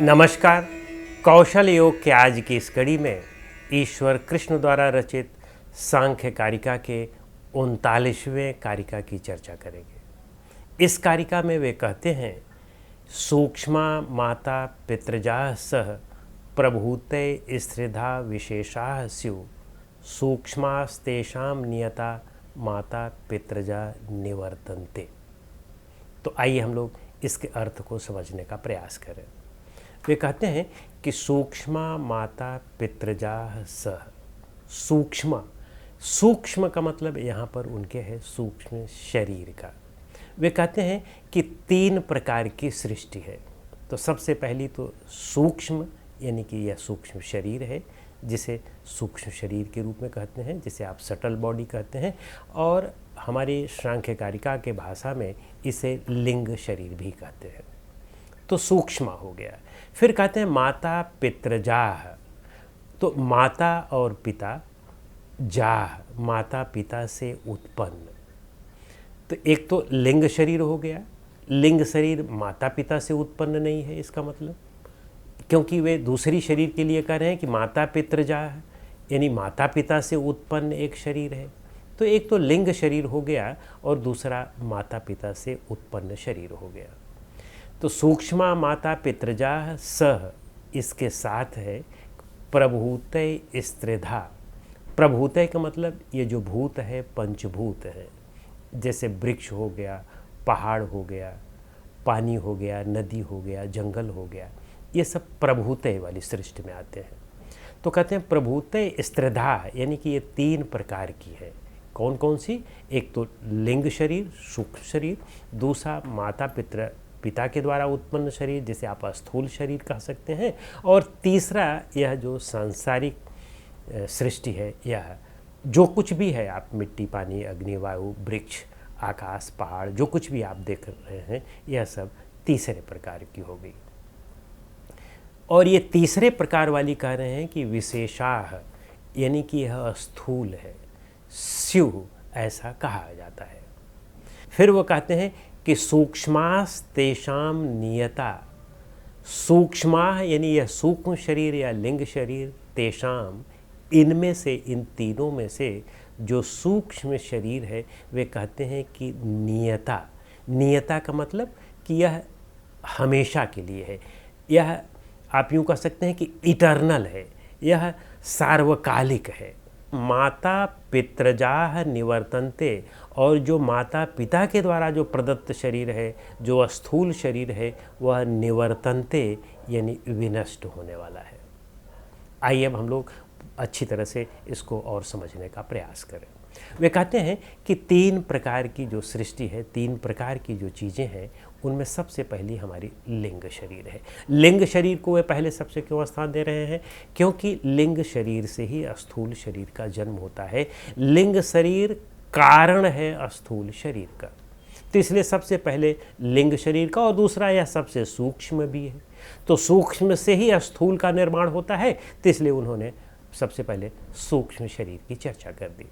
नमस्कार। कौशल योग के आज की इस कड़ी में ईश्वर कृष्ण द्वारा रचित सांख्य कारिका के 39वें कारिका की चर्चा करेंगे। इस कारिका में वे कहते हैं, सूक्ष्मा माता पितृजा सह प्रभूते स्त्रिधा विशेषा स्यु सूक्ष्मास्तेषां नियता माता पितृजा निवर्तन्ते। तो आइए हम लोग इसके अर्थ को समझने का प्रयास करें। वे कहते हैं कि सूक्ष्मा माता पितृजा सह। सूक्ष्म का मतलब यहाँ पर उनके है सूक्ष्म शरीर का। वे कहते हैं कि 3 प्रकार की सृष्टि है। तो सबसे पहली तो सूक्ष्म यानी कि यह सूक्ष्म शरीर है, जिसे सूक्ष्म शरीर के रूप में कहते हैं, जिसे आप सटल बॉडी कहते हैं, और हमारी सांख्य कारिका के भाषा में इसे लिंग शरीर भी कहते हैं। तो सूक्ष्म हो गया। फिर कहते हैं माता पितृजाह। तो माता और पिता, जाह माता पिता से उत्पन्न। तो एक तो लिंग शरीर हो गया। लिंग शरीर माता पिता से उत्पन्न नहीं है, इसका मतलब, क्योंकि वे दूसरी शरीर के लिए कह रहे हैं कि माता पितृजाह यानी माता पिता से उत्पन्न एक शरीर है। तो एक तो लिंग शरीर हो गया और दूसरा माता पिता से उत्पन्न शरीर हो गया। तो सूक्ष्मा माता पितृजा सह, इसके साथ है प्रभूतय स्त्रिधा। प्रभूतय का मतलब ये जो भूत है पंचभूत है, जैसे वृक्ष हो गया, पहाड़ हो गया, पानी हो गया, नदी हो गया, जंगल हो गया, ये सब प्रभूतय वाली सृष्टि में आते हैं। तो कहते हैं प्रभूतय स्त्रिधा यानी कि ये 3 प्रकार की है। कौन कौन सी? एक तो लिंग शरीर सूक्ष्म शरीर, दूसरा माता पिता के द्वारा उत्पन्न शरीर जिसे आप स्थूल शरीर कह सकते हैं, और तीसरा यह जो सांसारिक सृष्टि है, यह जो कुछ भी है, आप मिट्टी, पानी, अग्नि, वायु, वृक्ष, आकाश, पहाड़, जो कुछ भी आप देख रहे हैं, यह सब तीसरे प्रकार की हो गई। और ये तीसरे प्रकार वाली कह रहे हैं कि विशेषाह यानी कि यह स्थूल है, स्यु ऐसा कहा जाता है। फिर वो कहते हैं कि सूक्ष्मास्तेषां नियता। सूक्ष्मा यानी यह सूक्ष्म शरीर या लिंग शरीर, तेषाम इनमें से, इन तीनों में से जो सूक्ष्म शरीर है, वे कहते हैं कि नियता। नियता का मतलब कि यह हमेशा के लिए है, यह आप यूँ कह सकते हैं कि इटर्नल है, यह सार्वकालिक है। माता पितृजाह निवर्तन्ते, और जो माता पिता के द्वारा जो प्रदत्त शरीर है, जो स्थूल शरीर है, वह निवर्तन्ते यानी विनष्ट होने वाला है। आइए अब हम लोग अच्छी तरह से इसको और समझने का प्रयास करें। वे कहते हैं कि 3 प्रकार की जो सृष्टि है, 3 प्रकार की जो चीज़ें हैं, उनमें सबसे पहली हमारी लिंग शरीर है। लिंग शरीर को वे पहले सबसे क्यों स्थान दे रहे हैं? क्योंकि लिंग शरीर से ही स्थूल शरीर का जन्म होता है। लिंग शरीर कारण है स्थूल शरीर का, तो इसलिए सबसे पहले लिंग शरीर का, और दूसरा यह सबसे सूक्ष्म भी है। तो सूक्ष्म से ही स्थूल का निर्माण होता है, तो इसलिए उन्होंने सबसे पहले सूक्ष्म शरीर की चर्चा कर दी।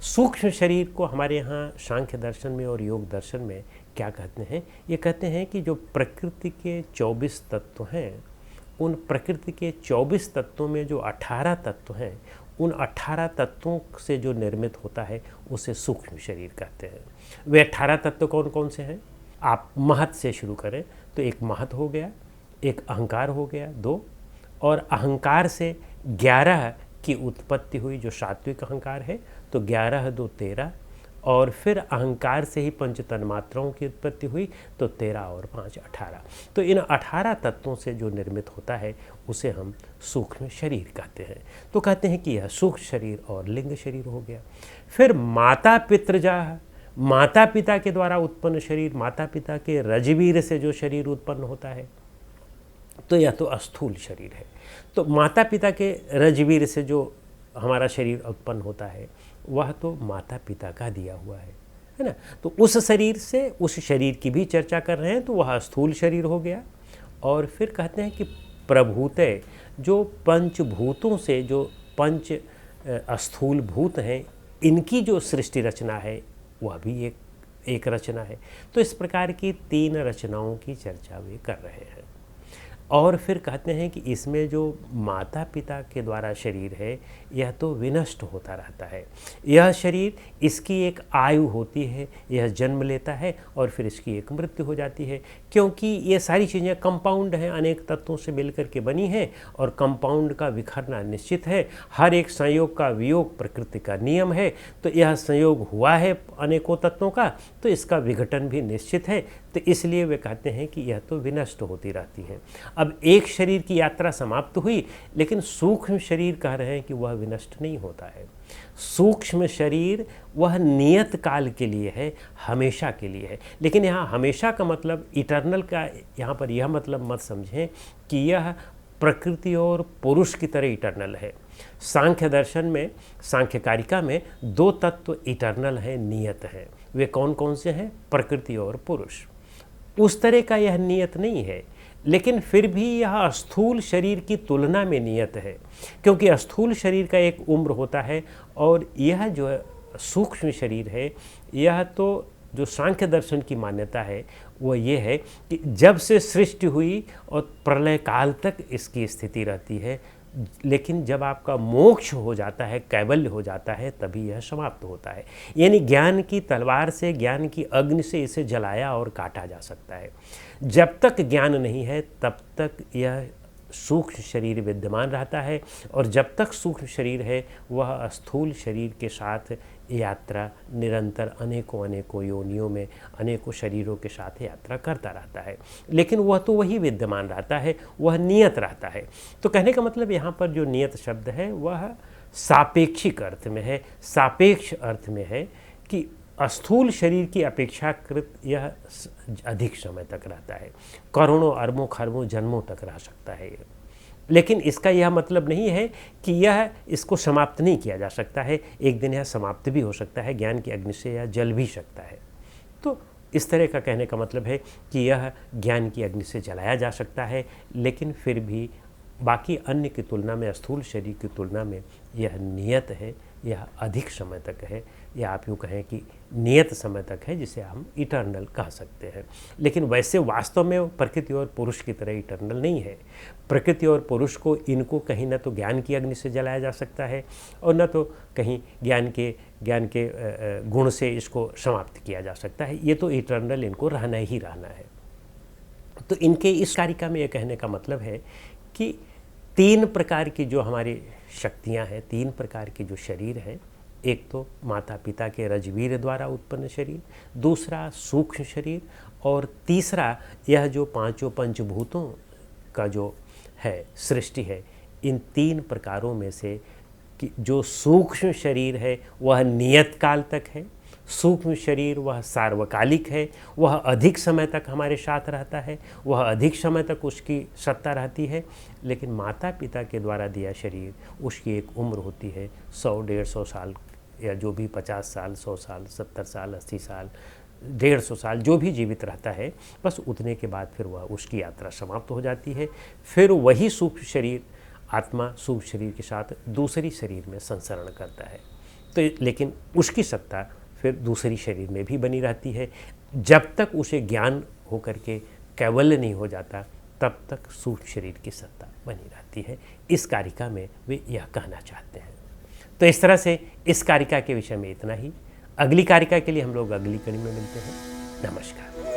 सूक्ष्म शरीर को हमारे यहाँ सांख्य दर्शन में और योग दर्शन में क्या कहते हैं? ये कहते हैं कि जो प्रकृति के 24 तत्व हैं, उन प्रकृति के 24 तत्वों में जो 18 तत्व हैं, उन 18 तत्वों से जो निर्मित होता है उसे सूक्ष्म शरीर कहते हैं। वे 18 तत्व कौन कौन से हैं? आप महत से शुरू करें तो एक महत हो गया, एक अहंकार हो गया 2, और अहंकार से 11 की उत्पत्ति हुई जो सात्विक अहंकार है, तो 11 2 13, और फिर अहंकार से ही पंच तन्मात्राओं की उत्पत्ति हुई, तो 13 और 5 18। तो इन 18 तत्वों से जो निर्मित होता है उसे हम सूक्ष्म शरीर कहते हैं। तो कहते हैं कि यह सूक्ष्म शरीर और लिंग शरीर हो गया। फिर माता पितृजाह, माता पिता के द्वारा उत्पन्न शरीर, माता पिता के रजवीर से जो शरीर उत्पन्न होता है, तो यह तो स्थूल शरीर है। तो माता पिता के रजवीर से जो हमारा शरीर उत्पन्न होता है, वह तो माता पिता का दिया हुआ है ना। तो उस शरीर से, उस शरीर की भी चर्चा कर रहे हैं, तो वह स्थूल शरीर हो गया। और फिर कहते हैं कि प्रभूतय, जो पंचभूतों से, जो 5 स्थूल भूत हैं, इनकी जो सृष्टि रचना है, वह भी एक रचना है। तो इस प्रकार की 3 रचनाओं की चर्चा वे कर रहे हैं। और फिर कहते हैं कि इसमें जो माता पिता के द्वारा शरीर है यह तो विनष्ट होता रहता है। यह शरीर, इसकी एक आयु होती है, यह जन्म लेता है और फिर इसकी एक मृत्यु हो जाती है, क्योंकि ये सारी चीज़ें कंपाउंड हैं, अनेक तत्वों से मिलकर के बनी हैं और कंपाउंड का बिखरना निश्चित है। हर एक संयोग का वियोग प्रकृति का नियम है। तो यह संयोग हुआ है अनेकों तत्वों का, तो इसका विघटन भी निश्चित है। तो इसलिए वे कहते हैं कि यह तो विनष्ट होती रहती है। अब एक शरीर की यात्रा समाप्त हुई, लेकिन सूक्ष्म शरीर कह रहे हैं कि वह विनष्ट नहीं होता है। सूक्ष्म शरीर वह नियत काल के लिए है, हमेशा के लिए है। लेकिन यहाँ हमेशा का मतलब इटर्नल का यहाँ पर यह मतलब मत समझें कि यह प्रकृति और पुरुष की तरह इटर्नल है। सांख्य दर्शन में, सांख्य कारिका में दो तत्व इटर्नल हैं, नियत हैं। वे कौन कौन से हैं? प्रकृति और पुरुष। उस तरह का यह नियत नहीं है, लेकिन फिर भी यह स्थूल शरीर की तुलना में नियत है, क्योंकि स्थूल शरीर का एक उम्र होता है और यह जो सूक्ष्म शरीर है, यह तो जो सांख्य दर्शन की मान्यता है वो ये है कि जब से सृष्टि हुई और प्रलय काल तक इसकी स्थिति रहती है, लेकिन जब आपका मोक्ष हो जाता है, कैवल्य हो जाता है, तभी यह समाप्त होता है। यानी ज्ञान की तलवार से, ज्ञान की अग्नि से इसे जलाया और काटा जा सकता है। जब तक ज्ञान नहीं है तब तक यह सूक्ष्म शरीर विद्यमान रहता है, और जब तक सूक्ष्म शरीर है वह स्थूल शरीर के साथ यात्रा निरंतर अनेकों योनियों में, अनेकों शरीरों के साथ यात्रा करता रहता है। लेकिन वह तो वही विद्यमान रहता है, वह नियत रहता है। तो कहने का मतलब यहाँ पर जो नियत शब्द है वह सापेक्षिक अर्थ में है, सापेक्ष अर्थ में है कि स्थूल शरीर की अपेक्षाकृत यह अधिक समय तक रहता है, करोड़ों अरबों खरबों जन्मों तक रह सकता है। लेकिन इसका यह मतलब नहीं है कि यह इसको समाप्त नहीं किया जा सकता है, एक दिन यह समाप्त भी हो सकता है, ज्ञान की अग्नि से यह जल भी सकता है। तो इस तरह का कहने का मतलब है कि यह ज्ञान की अग्नि से जलाया जा सकता है, लेकिन फिर भी बाकी अन्य की तुलना में, स्थूल शरीर की तुलना में यह नियत है, यह अधिक समय तक है, या आप यूँ कहें कि नियत समय तक है, जिसे हम इटर्नल कह सकते हैं। लेकिन वैसे वास्तव में प्रकृति और पुरुष की तरह इटर्नल नहीं है। प्रकृति और पुरुष को, इनको कहीं न तो ज्ञान की अग्नि से जलाया जा सकता है और न तो कहीं ज्ञान के गुण से इसको समाप्त किया जा सकता है। ये तो इटर्नल, इनको रहना ही रहना है। तो इनके इस कारिका में यह कहने का मतलब है कि तीन प्रकार की जो हमारी शक्तियाँ हैं, तीन प्रकार की जो शरीर है, एक तो माता पिता के रजवीर द्वारा उत्पन्न शरीर, दूसरा सूक्ष्म शरीर, और तीसरा यह जो पांचों पंचभूतों का जो है सृष्टि है। इन तीन प्रकारों में से कि जो सूक्ष्म शरीर है वह नियत काल तक है, सूक्ष्म शरीर वह सार्वकालिक है, वह अधिक समय तक हमारे साथ रहता है, वह अधिक समय तक उसकी सत्ता रहती है। लेकिन माता पिता के द्वारा दिया शरीर, उसकी एक उम्र होती है 100-150 साल, या जो भी 50 साल, 100 साल, 70 साल, 80 साल, 150 साल, जो भी जीवित रहता है, बस उतने के बाद फिर वह उसकी यात्रा समाप्त हो जाती है। फिर वही सूक्ष्म शरीर, आत्मा सूक्ष्म शरीर के साथ दूसरी शरीर में संसरण करता है। तो लेकिन उसकी सत्ता फिर दूसरी शरीर में भी बनी रहती है। जब तक उसे ज्ञान होकर के कैवल्य नहीं हो जाता, तब तक सूक्ष्म शरीर की सत्ता बनी रहती है। इस कारिका में वे यह कहना चाहते हैं। तो इस तरह से इस कारिका के विषय में इतना ही। अगली कारिका के लिए हम लोग अगली कड़ी में मिलते हैं। नमस्कार।